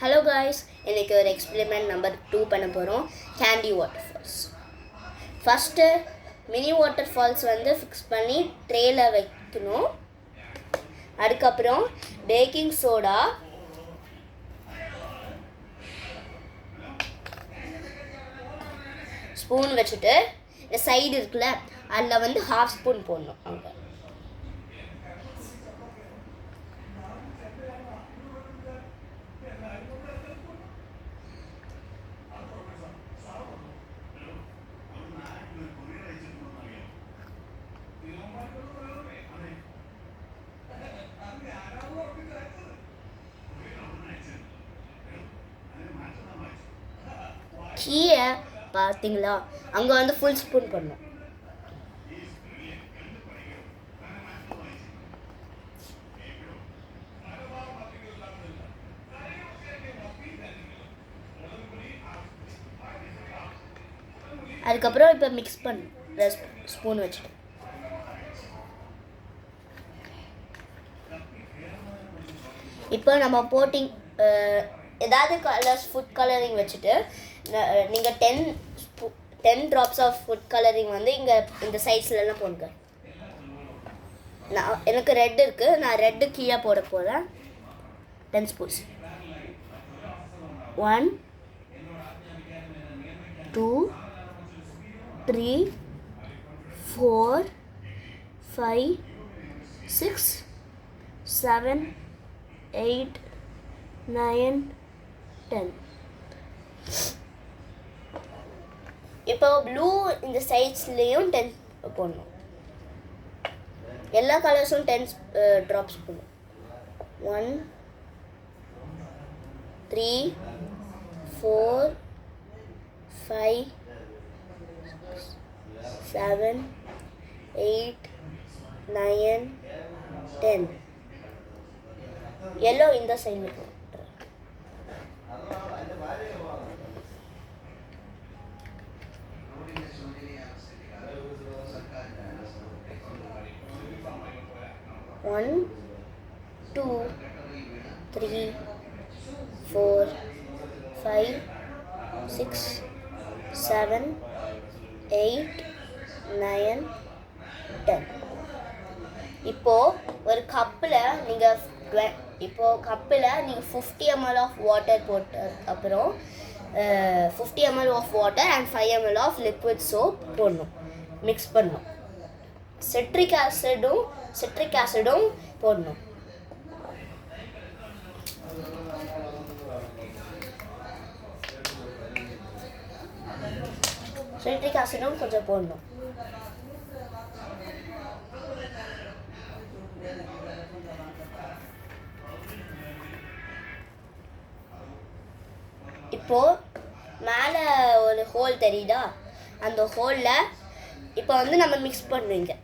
Hello guys, இன்னைக்கு ஒரு experiment number 2 பண்ண போகிறோம். Candy waterfalls. First mini waterfalls வந்து ஃபிக்ஸ் பண்ணி ட்ரேயில் வைக்கணும். அதுக்கப்புறம் பேக்கிங் சோடா, ஸ்பூன் வச்சுட்டு இந்த சைடு இருக்குல்ல அதில் வந்து ½ ஸ்பூன் போடணும். அங்கே கீழே பார்த்தீங்களா, அங்கே வந்து ஃபுல் ஸ்பூன் பண்ணணும். அதுக்கப்புறம் இப்போ மிக்ஸ் பண்ண ஸ்பூன் வச்சுட்டு இப்போ நம்ம போட்டிங் ஏதாவது கலர்ஸ் ஃபுட் கலரிங் வச்சுட்டு நீங்கள் 10 ட்ராப்ஸ் ஆஃப் ஃபுட் கலரிங் வந்து இங்கே இந்த சைஸ்லலாம் போடுங்க. எனக்கு ரெட் இருக்குது, நான் ரெட்டு கீழே போட போகிறேன். 10 ஸ்பூன்ஸ். 1 2 3 4 5 6 7 8 9 10. இப்போ ப்ளூ இந்த சைட்ஸ்லேயும் 10 போடணும். எல்லா கலர்ஸும் 10 ட்ராப்ஸ் போடணும். 1 3 4 5 7 8 9 10. எல்லோ இந்த சைடில் போடுறேன். One, 2, 3, 4, 5, 6, 7, 8, 9, 10. இப்போ ஒரு கப்பில் நீங்கள் 50 ml ஆஃப் வாட்டர் போட்டு அப்புறம் 50 ml of water and 5 ml of liquid soap போடணும். மிக்ஸ் பண்ணணும். சிட்ரிக் ஆசிடும் போடணும். சிட்ரிக் ஆசிடும் கொஞ்சம் போடணும். இப்போ மேலே ஒரு ஹோல் தெரியுதா, அந்த ஹோலில் இப்போ வந்து நம்ம மிக்ஸ் பண்ணுவீங்க.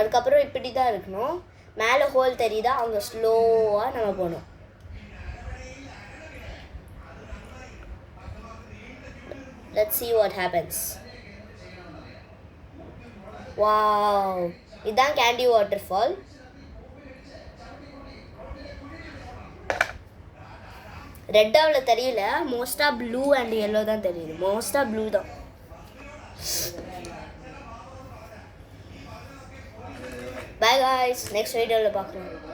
அதுக்கப்புறம் இப்படி தான் இருக்கணும். மேலே ஹோல் தெரியுதா, அங்கே ஸ்லோவாக நம்ம போகணும். Let's see what happens. Wow, இதுதான் கேண்டி வாட்டர்ஃபால். ரெட் அவ்வளோ தெரியல, மோஸ்ட்டாக ப்ளூ அண்ட் எல்லோ தான் தெரியுது. மோஸ்ட்டாக ப்ளூ தான். Bye guys, next video la paakalam.